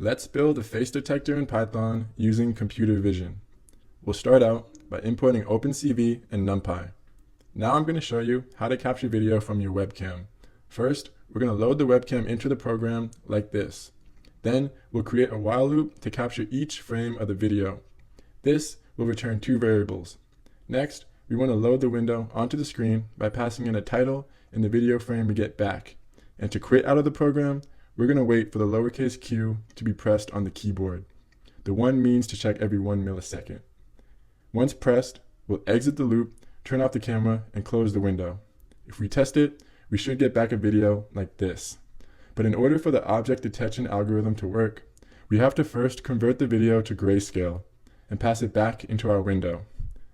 Let's build a face detector in Python using computer vision. We'll start out by importing OpenCV and NumPy. Now I'm going to show you how to capture video from your webcam. First, we're going to load the webcam into the program like this. Then we'll create a while loop to capture each frame of the video. This will return two variables. Next, we want to load the window onto the screen by passing in a title and the video frame we get back. And to quit out of the program, we're going to wait for the lowercase q to be pressed on the keyboard. The 1 means to check every 1 millisecond. Once pressed, we'll exit the loop, turn off the camera, and close the window. If we test it, we should get back a video like this. But in order for the object detection algorithm to work, we have to first convert the video to grayscale and pass it back into our window.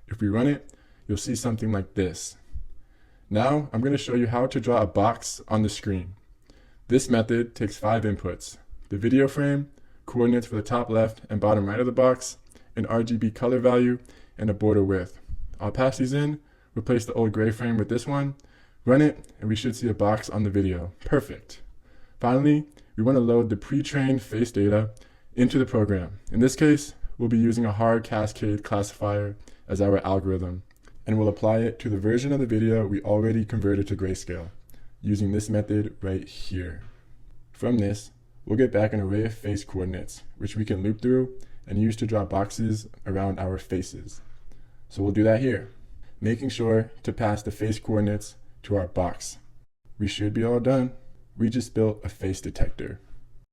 If we run it, you'll see something like this. Now I'm going to show you how to draw a box on the screen. This method takes 5 inputs: the video frame, coordinates for the top left and bottom right of the box, an RGB color value, and a border width. I'll pass these in, replace the old gray frame with this one, run it, and we should see a box on the video. Perfect. Finally, we want to load the pre-trained face data into the program. In this case, we'll be using a hard cascade classifier as our algorithm, and we'll apply it to the version of the video we already converted to grayscale, using this method right here. From this, we'll get back an array of face coordinates, which we can loop through and use to draw boxes around our faces. So we'll do that here, making sure to pass the face coordinates to our box. We should be all done. We just built a face detector.